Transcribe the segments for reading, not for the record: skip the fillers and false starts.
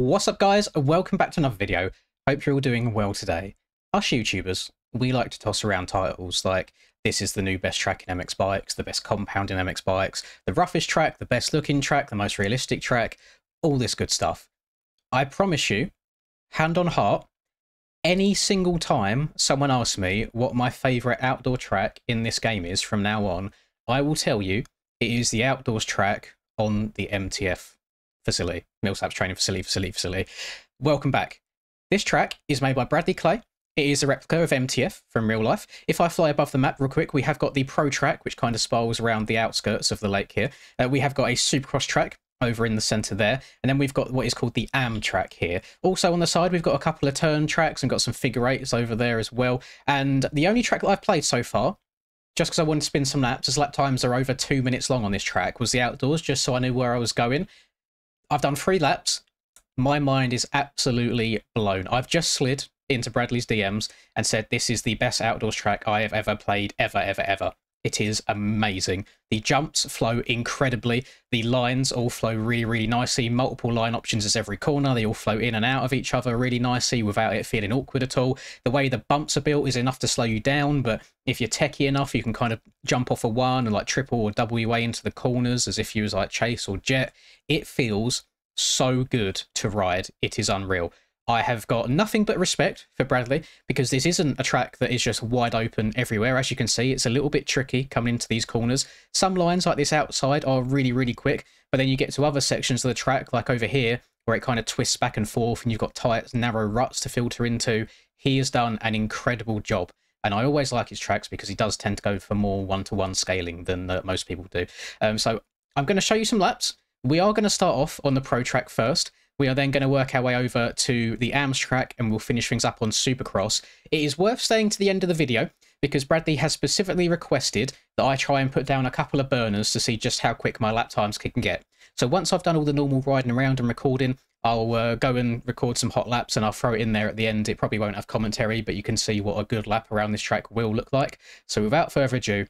What's up guys, welcome back to another video. Hope you're all doing well today. Us YouTubers, we like to toss around titles like this is the new best track in MX bikes, the best compound in MX bikes, the roughest track, the best looking track, the most realistic track, all this good stuff. I promise you, hand on heart, any single time someone asks me what my favourite outdoor track in this game is from now on, I will tell you it is the outdoors track on the MTF facility, Millsaps Training Facility. Welcome back. This track is made by Bradley Clay. It is a replica of MTF from real life. If I fly above the map real quick, we have got the Pro track, which kind of spirals around the outskirts of the lake here. We have got a Supercross track over in the centre there, and then we've got what is called the AM track here. Also on the side, we've got a couple of turn tracks and got some figure eights over there as well. And the only track that I've played so far, just because I wanted to spin some laps, as lap times are over 2 minutes long on this track, was the outdoors, just so I knew where I was going. I've done 3 laps. My mind is absolutely blown. I've just slid into Bradley's DMs and said this is the best outdoors track I have ever played, ever. It is amazing. The jumps flow incredibly. The lines all flow really nicely. Multiple line options as every corner. They all flow in and out of each other really nicely without it feeling awkward at all. The way the bumps are built is enough to slow you down, but if you're techie enough, you can kind of jump off a one and like triple or double your way into the corners as if you was like Chase or Jet. It feels so good to ride. It is unreal. I have got nothing but respect for Bradley because this isn't a track that is just wide open everywhere. As you can see, it's a little bit tricky coming into these corners. Some lines like this outside are really quick, but then you get to other sections of the track, like over here, where it kind of twists back and forth and you've got tight, narrow ruts to filter into. He has done an incredible job. And I always like his tracks because he does tend to go for more one-to-one scaling than most people do. So I'm going to show you some laps. We are going to start off on the Pro track first. We are then going to work our way over to the AMS track and we'll finish things up on Supercross. It is worth staying to the end of the video because Bradley has specifically requested that I try and put down a couple of burners to see just how quick my lap times can get. So once I've done all the normal riding around and recording, I'll go and record some hot laps and I'll throw it in there at the end. It probably won't have commentary, but you can see what a good lap around this track will look like. So without further ado,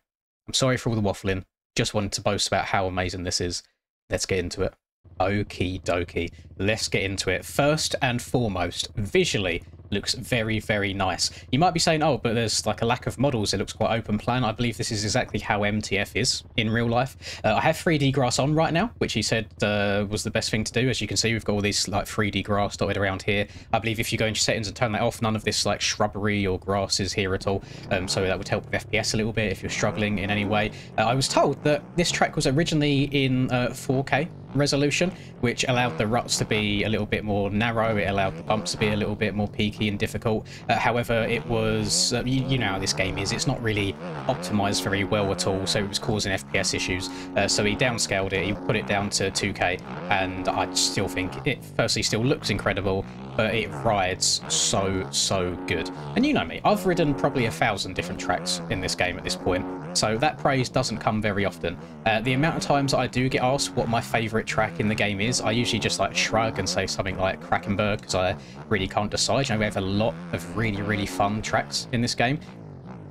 I'm sorry for all the waffling. Just wanted to boast about how amazing this is. Let's get into it. Okie dokie, let's get into it. First and foremost, visually looks very nice. You might be saying, oh, but there's like a lack of models, it looks quite open plan. I believe this is exactly how MTF is in real life. I have 3D grass on right now, which he said was the best thing to do. As you can see, we've got all these like 3D grass dotted around here. I believe if you go into settings and turn that off, none of this like shrubbery or grass is here at all. So that would help with FPS a little bit if you're struggling in any way. I was told that this track was originally in 4K resolution, which allowed the ruts to be a little bit more narrow. It allowed the bumps to be a little bit more peaky and difficult. However, it was you know how this game is, it's not really optimized very well at all, so it was causing FPS issues. So he downscaled it, he put it down to 2K, and I still think it firstly still looks incredible, but it rides so good. And you know me, I've ridden probably 1,000 different tracks in this game at this point, so that praise doesn't come very often. The amount of times I do get asked what my favourite track in the game is, I usually just like shrug and say something like Krakenberg, because I really can't decide. You know, we have a lot of really fun tracks in this game.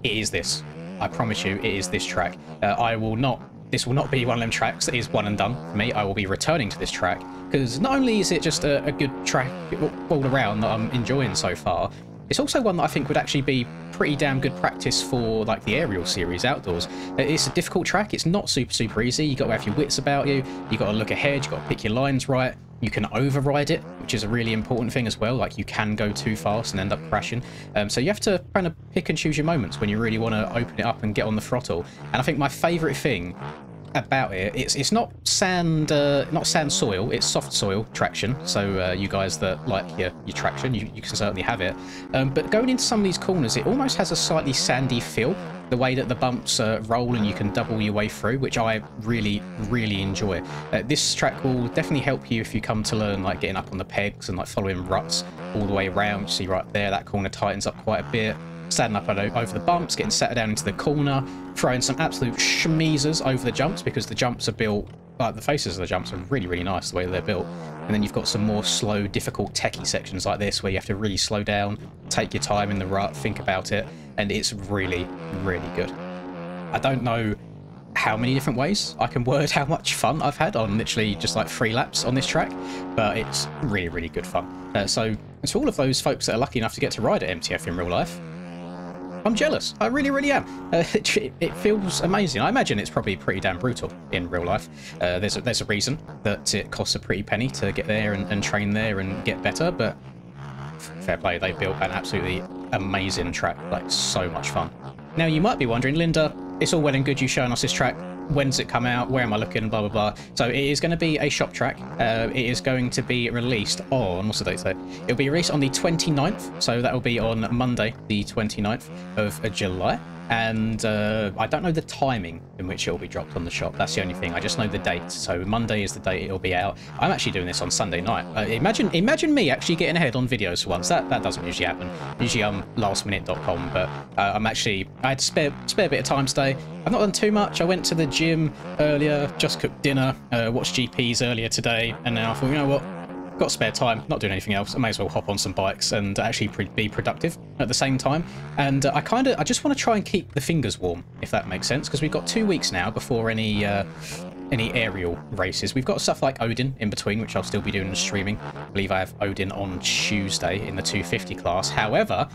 It is this. I promise you, it is this track. This will not be one of them tracks that is one and done for me. I will be returning to this track because not only is it just a good track all around that I'm enjoying so far, it's also one that I think would actually be pretty damn good practice for like the aerial series outdoors. It's a difficult track. It's not super easy. You got to have your wits about you. You got to look ahead. You got to pick your lines right. You can override it, which is a really important thing as well. Like you can go too fast and end up crashing. So you have to kind of pick and choose your moments when you really want to open it up and get on the throttle. And I think my favourite thing about it, it's not sand soil, it's soft soil traction. So you guys that like your traction, you can certainly have it. But going into some of these corners, it almost has a slightly sandy feel. The way that the bumps roll and you can double your way through, which I really enjoy. This track will definitely help you if you come to learn like getting up on the pegs and like following ruts all the way around. See right there, that corner tightens up quite a bit. Standing up over the bumps, getting set down into the corner, throwing some absolute schmeezers over the jumps because the jumps are built, like the faces of the jumps are really nice the way they're built. And then you've got some more slow, difficult, techie sections like this where you have to really slow down, take your time in the rut, think about it, and it's really good. I don't know how many different ways I can word how much fun I've had on literally just like 3 laps on this track, but it's really, really good fun. So to all of those folks that are lucky enough to get to ride at MTF in real life, I'm jealous. I really, really am. It feels amazing. I imagine it's probably pretty damn brutal in real life. There's a reason that it costs a pretty penny to get there and train there and get better, but fair play, they built an absolutely amazing track, like so much fun. Now you might be wondering, Linda, it's all well and good you showing us this track. When's it come out? Where am I looking? Blah, blah, blah. So it is going to be a shop track. It is going to be released on, what's the date today? It'll be released on the 29th. So that will be on Monday, the 29th of July. And I don't know the timing in which it will be dropped on the shop. That's the only thing. I just know the date. So Monday is the date it'll be out. I'm actually doing this on Sunday night. Imagine me actually getting ahead on videos for once. That doesn't usually happen. Usually I'm lastminute.com, but I had spare bit of time today. I've not done too much. I went to the gym earlier, just cooked dinner, watched GPs earlier today, and then I thought, you know what? Got spare time, not doing anything else. I may as well hop on some bikes and actually be productive at the same time. And I just want to try and keep the fingers warm, if that makes sense, because we've got 2 weeks now before any aerial races. We've got stuff like Odin in between, which I'll still be doing and streaming. I believe I have Odin on Tuesday in the 250 class. However,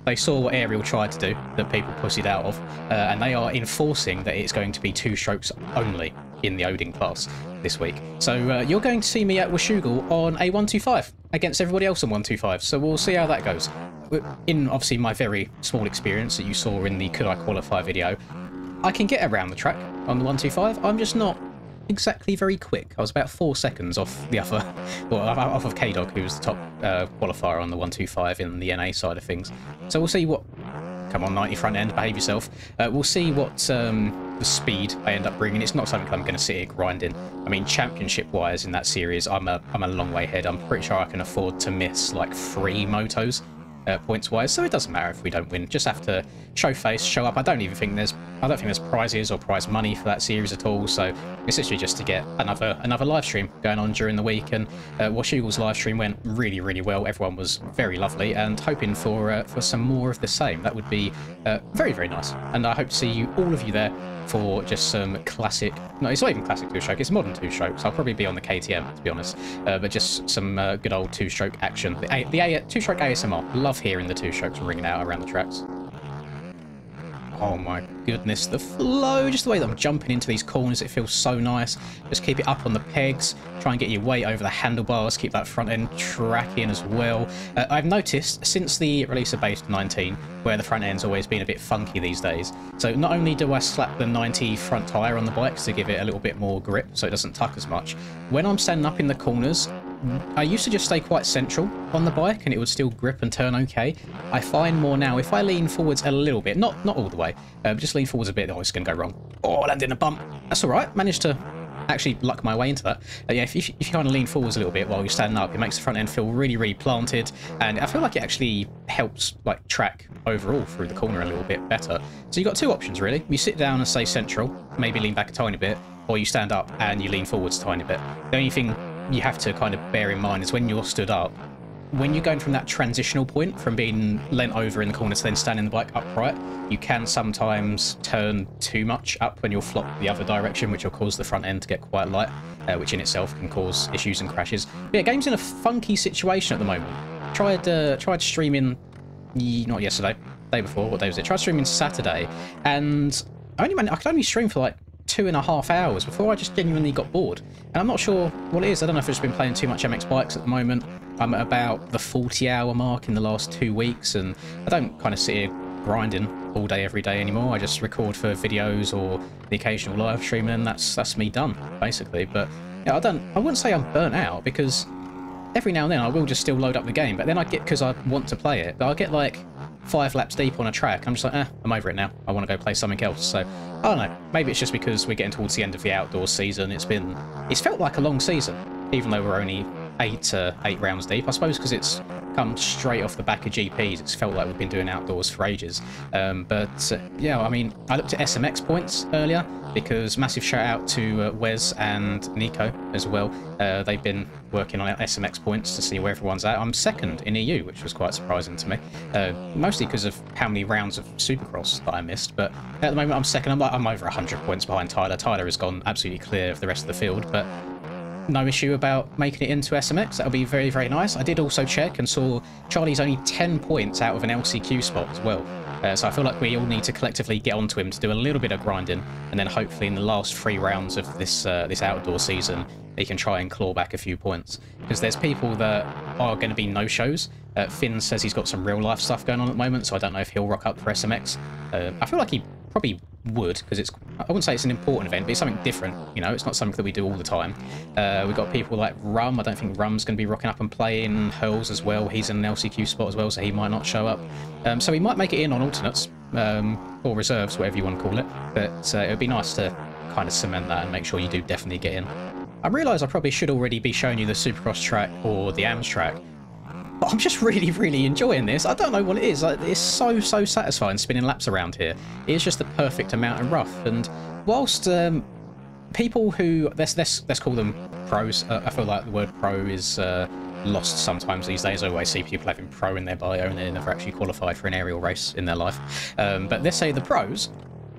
they saw what Ariel tried to do that people pussied out of, and they are enforcing that it's going to be 2 strokes only in the Odin class this week. So you're going to see me at Washougal on a 125 against everybody else on 125. So we'll see how that goes. In obviously my very small experience that you saw in the Could I Qualify video, I can get around the track on the 125. I'm just not exactly very quick. I was about 4 seconds off the other, well, off of K-Dog, who was the top qualifier on the 125 in the NA side of things. So we'll see what... Come on, 90 front end, behave yourself. We'll see what the speed I end up bringing. It's not something I'm going to sit here grinding. I mean, championship-wise in that series, I'm a long way ahead. I'm pretty sure I can afford to miss like 3 motos points-wise, so it doesn't matter if we don't win. Just have to show face, show up. I don't think there's prizes or prize money for that series at all. So it's literally just to get another live stream going on during the week. And Washougal's live stream went really, really well. Everyone was very lovely, and hoping for some more of the same. That would be very, very nice. And I hope to see all of you there for just some classic. No, it's not even classic 2-stroke. It's modern 2-strokes. I'll probably be on the KTM, to be honest. But just some good old 2-stroke action. The 2-stroke ASMR. Love hearing the 2-strokes ringing out around the tracks. Oh my goodness, the flow, just the way that I'm jumping into these corners, it feels so nice. Just keep it up on the pegs, try and get your weight over the handlebars, keep that front end tracking as well. I've noticed since the release of Base 19, where the front end's always been a bit funky these days. So not only do I slap the 90 front tyre on the bikes to give it a little bit more grip so it doesn't tuck as much, when I'm standing up in the corners, I used to just stay quite central on the bike and it would still grip and turn okay. I find more now, if I lean forwards a little bit, not all the way, just lean forwards a bit, oh, it's going to go wrong. Oh, I landed in a bump. That's all right. Managed to actually luck my way into that. Yeah, if you kind of lean forwards a little bit while you're standing up, it makes the front end feel really, really planted. And I feel like it actually helps like track overall through the corner a little bit better. So you've got 2 options, really. You sit down and stay central, maybe lean back a tiny bit, or you stand up and you lean forwards a tiny bit. The only thing you have to kind of bear in mind is when you're stood up, when you're going from that transitional point from being leant over in the corner to then standing the bike upright, you can sometimes turn too much up when you'll flop the other direction, which will cause the front end to get quite light, which in itself can cause issues and crashes. But yeah, game's in a funky situation at the moment. Tried streaming, not yesterday, day before. What day was it? Tried streaming Saturday, and I could only stream for like 2.5 hours before I just genuinely got bored. And I'm not sure what it is. I don't know if I've just been playing too much MX bikes at the moment. I'm at about the 40-hour mark in the last 2 weeks, and I don't kind of sit here grinding all day every day anymore. I just record for videos or the occasional live stream, and that's me done basically. But yeah, I wouldn't say I'm burnt out, because every now and then I will just still load up the game, but then I get, because I want to play it, but I'll get like 5 laps deep on a track. I'm just like, I'm over it now. I want to go play something else. So I don't know. Maybe it's just because we're getting towards the end of the outdoor season. It's felt like a long season, even though we're only eight rounds deep. I suppose because it's come straight off the back of GPs, it's felt like we've been doing outdoors for ages. Yeah, I mean, I looked at SMX points earlier because massive shout out to Wes and Nico as well. They've been working on SMX points to see where everyone's at. I'm second in EU, which was quite surprising to me, mostly because of how many rounds of Supercross that I missed. But at the moment, I'm second. I'm over 100 points behind Tyler. Tyler has gone absolutely clear of the rest of the field, but no issue about making it into SMX. That'll be very, very nice. I did also check and saw Charlie's only 10 points out of an LCQ spot as well. So I feel like we all need to collectively get onto him to do a little bit of grinding, and then hopefully in the last 3 rounds of this this outdoor season, he can try and claw back a few points. Because there's people that are going to be no-shows. Finn says he's got some real-life stuff going on at the moment, so I don't know if he'll rock up for SMX. I feel like he probably would, because it's, I wouldn't say it's an important event, but it's something different, you know, it's not something that we do all the time. We've got people like Rum. I don't think Rum's going to be rocking up and playing. Hurls as well, he's in an LCQ spot as well, so he might not show up. So he might make it in on alternates, or reserves, whatever you want to call it, but it would be nice to kind of cement that and make sure you do definitely get in. I realise I probably should already be showing you the Supercross track or the AMS track, but I'm just really, really enjoying this. I don't know what it is. It's so satisfying spinning laps around here. It's just the perfect amount of rough. And whilst people who, let's call them pros, I feel like the word pro is lost sometimes these days. I always see people having pro in their bio and they never actually qualified for an aerial race in their life. But let's say the pros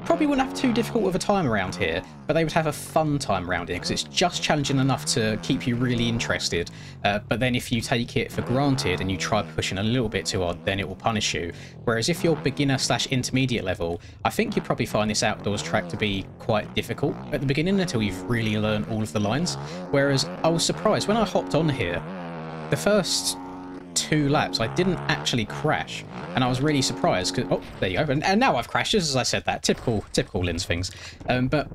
probably wouldn't have too difficult of a time around here, but they would have a fun time around here because it's just challenging enough to keep you really interested. But then if you take it for granted and you try pushing a little bit too hard, then it will punish you. Whereas if you're beginner/intermediate level, I think you'd probably find this outdoors track to be quite difficult at the beginning until you've really learned all of the lines. Whereas I was surprised when I hopped on here, the first 2 laps I didn't actually crash, and I was really surprised because, oh, there you go, and now I've crashed just as I said that. Typical Linz things. But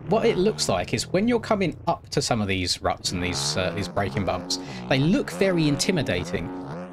what it looks like is when you're coming up to some of these ruts and these braking bumps, they look very intimidating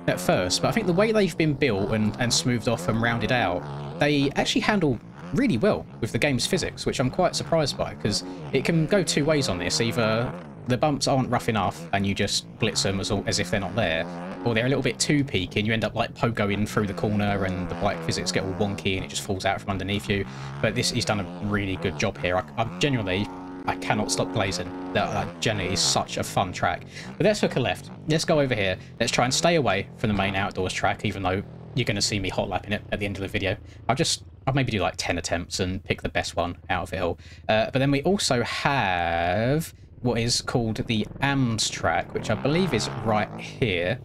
at first, but I think the way they've been built and smoothed off and rounded out, they actually handle really well with the game's physics, which I'm quite surprised by, because it can go 2 ways on this. Either the bumps aren't rough enough and you just blitz them as if they're not there, or they're a little bit too peaky and you end up like pogoing through the corner and the bike physics get all wonky and it just falls out from underneath you. But he's done a really good job here. I cannot stop glazing. That generally is such a fun track. But let's hook a left. Let's go over here. Let's try and stay away from the main outdoors track, even though you're going to see me hot lapping it at the end of the video. I'll maybe do like 10 attempts and pick the best one out of it all. But then we also have what is called the AMS track, which I believe is right here.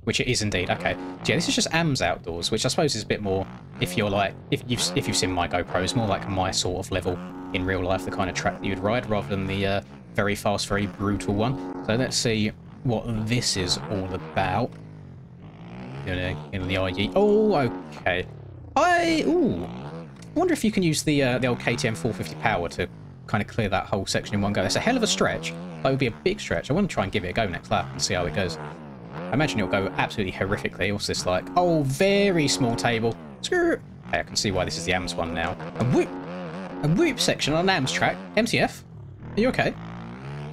Which it is indeed. Okay, so yeah, this is just AMS outdoors, which I suppose is a bit more, if you're like, if you've seen my GoPros, more like my sort of level in real life, the kind of track that you'd ride, rather than the very fast, very brutal one. So let's see what this is all about. In the IE. Oh, okay. I wonder if you can use the old KTM 450 power to kind of clear that whole section in one go. That's a hell of a stretch. That would be a big stretch. I want to try and give it a go next lap and see how it goes. I imagine it'll go absolutely horrifically. What's this like? Oh, very small table. Screw. Okay, I can see why this is the AMS one now. A whoop section on an AMS track. MTF, are you okay?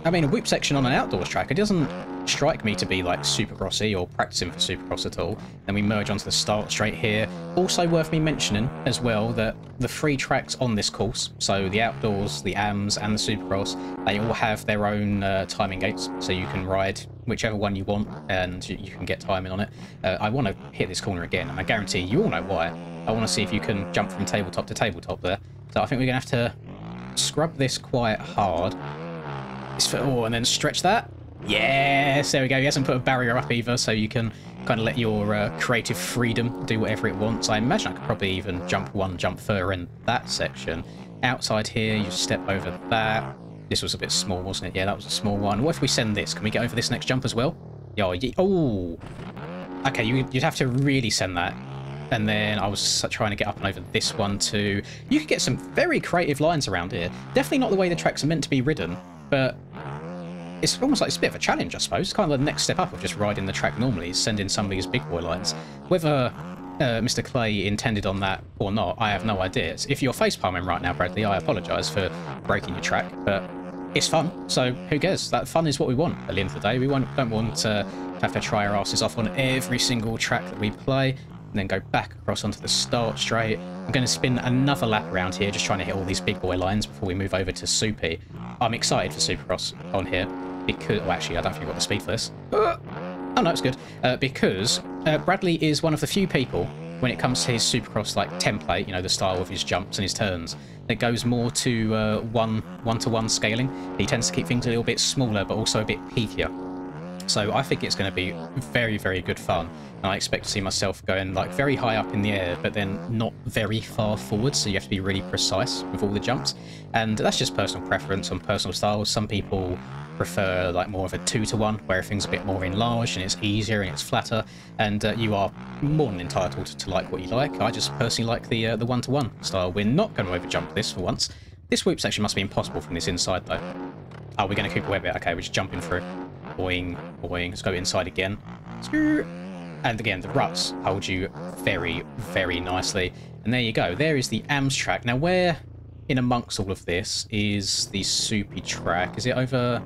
I mean, a whoop section on an outdoors track, it doesn't strike me to be like supercrossy or practicing for supercross at all. Then we merge onto the start straight here. Also worth me mentioning as well that the 3 tracks on this course, so the outdoors, the AMS and the supercross, they all have their own timing gates, so you can ride whichever one you want and you can get timing on it. I want to hit this corner again, and I guarantee you all know why. I want to see if you can jump from tabletop to tabletop there. So I think we're going to have to scrub this quite hard. Oh, and then stretch that. Yes, there we go. He hasn't put a barrier up either, so you can kind of let your creative freedom do whatever it wants. I imagine I could probably even jump further in that section. Outside here, you step over that. This was a bit small, wasn't it? Yeah, that was a small one. What if we send this? Can we get over this next jump as well? Yeah, oh. Okay, you'd have to really send that. And then I was trying to get up and over this one too. You could get some very creative lines around here. Definitely not the way the tracks are meant to be ridden, but it's almost like it's a bit of a challenge, I suppose. It's kind of the next step up of just riding the track normally, sending some of these big boy lines. Whether Mr. Clay intended on that or not, I have no idea. If you're facepalming right now, Bradley, I apologise for breaking your track, but it's fun, so who cares? That fun is what we want at the end of the day. We don't want to have to try our asses off on every single track that we play and then go back across onto the start straight. I'm going to spin another lap around here, just trying to hit all these big boy lines before we move over to Soupy. I'm excited for Supercross on here because, well, actually, I don't think I've got the speed for this. Oh no, it's good. Because Bradley is one of the few people, when it comes to his Supercross like template, you know, the style of his jumps and his turns, that goes more to one-to-one scaling. He tends to keep things a little bit smaller, but also a bit peakier. So I think it's going to be very, very good fun. And I expect to see myself going like very high up in the air, but then not very far forward. So you have to be really precise with all the jumps. And that's just personal preference on personal styles. Some people prefer like more of a 2-to-1, where everything's a bit more enlarged and it's easier and it's flatter. And you are more than entitled to like what you like. I just personally like the 1-to-1 style. We're not going to overjump this for once. This whoop section must be impossible from this inside though. Oh, we're going to keep away a bit. Okay, we're just jumping through. Boing, boing. Let's go inside again. And again, the ruts hold you very, very nicely. And there you go. There is the AMS track. Now, where in amongst all of this is the Soupy track? Is it over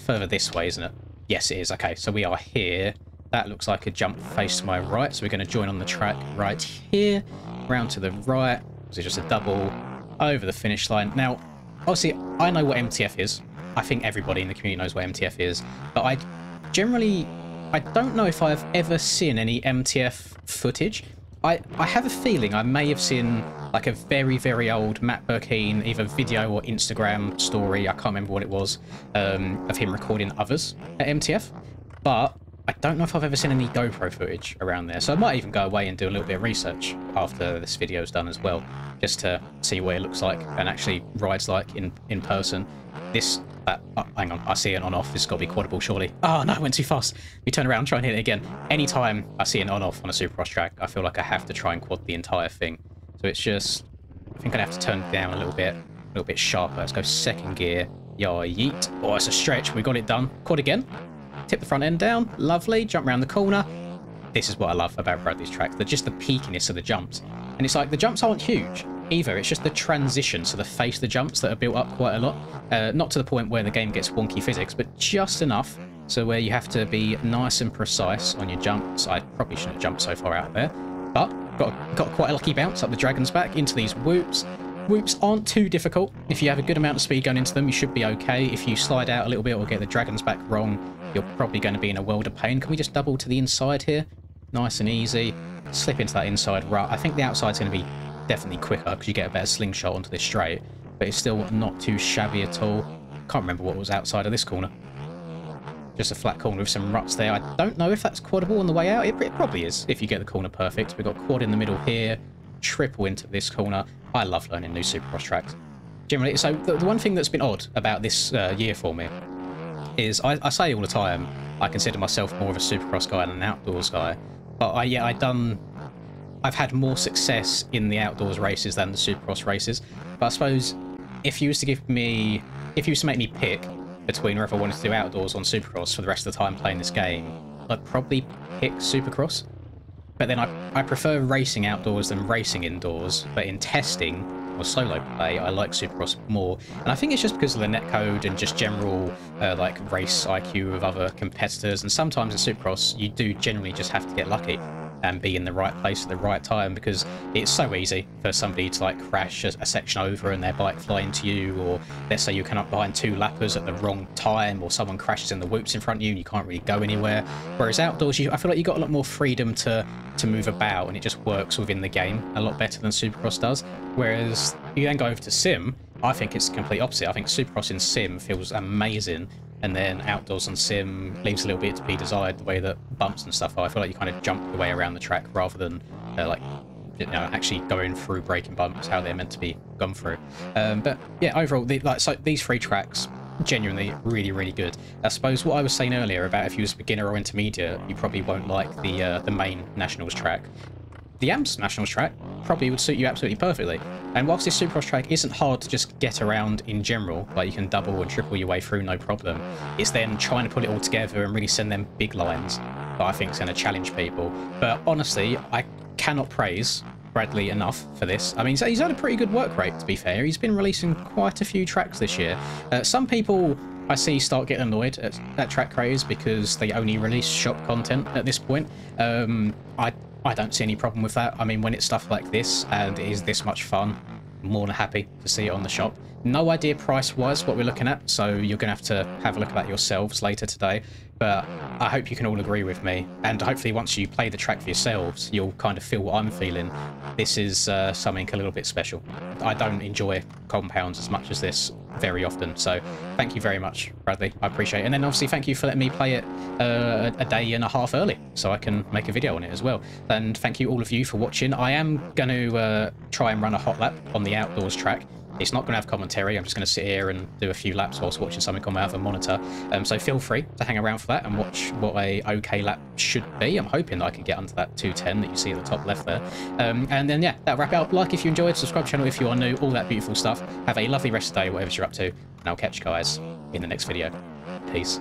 further this way, isn't it? Yes, it is. Okay, so we are here. That looks like a jump face to my right. So we're going to join on the track right here. Round to the right. Is it just a double over the finish line? Now, obviously, I know what MTF is. I think everybody in the community knows what MTF is, but I don't know if I've ever seen any MTF footage. I have a feeling I may have seen like a very, very old Matt Burkeen, either video or Instagram story, I can't remember what it was, of him recording others at MTF, but I don't know if I've ever seen any GoPro footage around there, so I might even go away and do a little bit of research after this video's done as well, just to see what it looks like and actually rides like in person. Hang on, I see it on-off. This has got to be quadable, surely. Oh, no, I went too fast. We turn around, try and hit it again. Anytime I see an on-off on a Supercross track, I feel like I have to try and quad the entire thing. So it's just, I think I'd have to turn it down a little bit sharper. Let's go second gear. Yeah, yeet. Oh, it's a stretch. We got it done. Quad again. Tip the front end down. Lovely. Jump around the corner. This is what I love about Bradley's tracks. They're just the peakiness of the jumps. And it's like, the jumps aren't huge either. It's just the transition, so the face of the jumps that are built up quite a lot. Not to the point where the game gets wonky physics, but just enough so where you have to be nice and precise on your jumps. I probably shouldn't have jumped so far out there, but got quite a lucky bounce up the dragon's back into these whoops. Whoops aren't too difficult. If you have a good amount of speed going into them, you should be okay. If you slide out a little bit or get the dragon's back wrong, you're probably going to be in a world of pain. Can we just double to the inside here? Nice and easy. Slip into that inside rut. I think the outside's going to be definitely quicker because you get a better slingshot onto this straight, but it's still not too shabby at all. Can't remember what was outside of this corner. Just a flat corner with some ruts there. I don't know if that's quadable on the way out. It probably is if you get the corner perfect. We've got quad in the middle here, triple into this corner. I love learning new Supercross tracks. Generally, so the one thing that's been odd about this year for me is I say all the time I consider myself more of a Supercross guy than an outdoors guy, but I've had more success in the outdoors races than the Supercross races. But I suppose if you was to make me pick between whether I wanted to do outdoors on Supercross for the rest of the time playing this game, I'd probably pick Supercross. But then I prefer racing outdoors than racing indoors. But in testing or solo play, I like Supercross more. And I think it's just because of the netcode and just general like race IQ of other competitors. And sometimes in Supercross, you do generally just have to get lucky and be in the right place at the right time, because it's so easy for somebody to like crash a section over and their bike fly into you, or let's say you come up behind two lappers at the wrong time, or someone crashes in the whoops in front of you and you can't really go anywhere. Whereas outdoors, I feel like you've got a lot more freedom to move about, and it just works within the game a lot better than Supercross does. Whereas you then go over to Sim, I think it's the complete opposite. I think Supercross in Sim feels amazing, and then outdoors on Sim leaves a little bit to be desired, the way that bumps and stuff are. I feel like you kind of jump your way around the track rather than like, you know, actually going through breaking bumps how they're meant to be gone through. But yeah, overall, so these three tracks, genuinely really, really good. I suppose what I was saying earlier about if you was beginner or intermediate, you probably won't like the main Nationals track. The AMS Nationals track probably would suit you absolutely perfectly. And whilst this Supercross track isn't hard to just get around in general, like you can double and triple your way through no problem, it's then trying to put it all together and really send them big lines that I think is going to challenge people. But honestly, I cannot praise Bradley enough for this. I mean, so he's had a pretty good work rate, to be fair. He's been releasing quite a few tracks this year. Some people I see start getting annoyed at track creators because they only release shop content at this point. I don't see any problem with that. I mean, when it's stuff like this and it is this much fun, I'm more than happy to see it on the shop. No idea price-wise what we're looking at, so you're going to have a look at that yourselves later today. But I hope you can all agree with me, and hopefully once you play the track for yourselves, you'll kind of feel what I'm feeling. This is something a little bit special. I don't enjoy compounds as much as this very often, so thank you very much, Bradley. I appreciate it. And then obviously thank you for letting me play it a day and a half early, so I can make a video on it as well. And thank you all of you for watching. I am going to try and run a hot lap on the outdoors track. It's not going to have commentary. I'm just going to sit here and do a few laps whilst watching something on my other monitor. So feel free to hang around for that and watch what a okay lap should be. I'm hoping that I can get under that 210 that you see at the top left there. And then, yeah, that'll wrap it up. Like if you enjoyed, subscribe to the channel if you are new, all that beautiful stuff. Have a lovely rest of the day, whatever you're up to. And I'll catch you guys in the next video. Peace.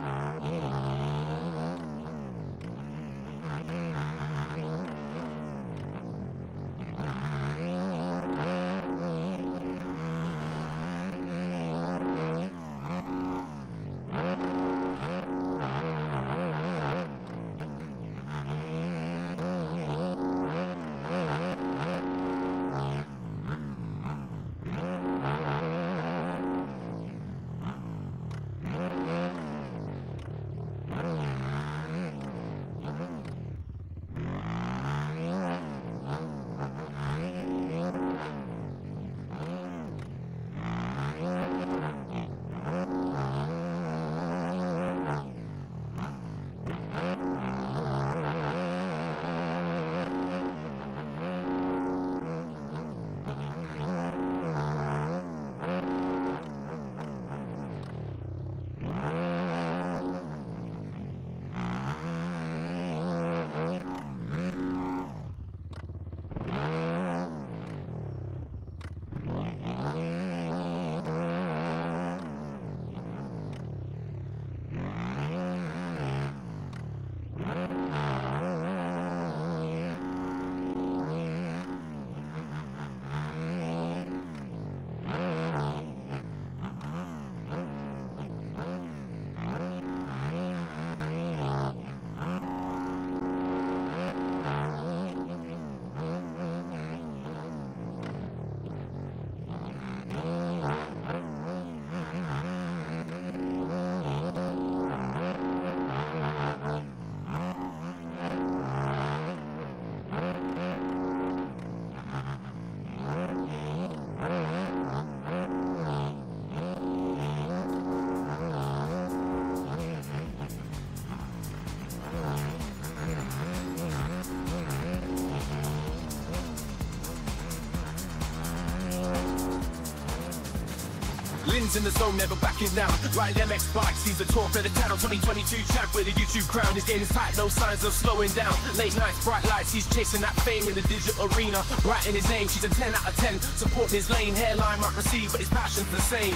Lynn's in the zone, never backing down. Riding MX bikes, he's the talk of the town. 2022 champ with a YouTube crown. His game is tight, no signs of slowing down. Late nights, bright lights, he's chasing that fame in the digital arena. Writing his name, she's a 10 out of 10. Supporting his lane, hairline might receive, but his passion's the same.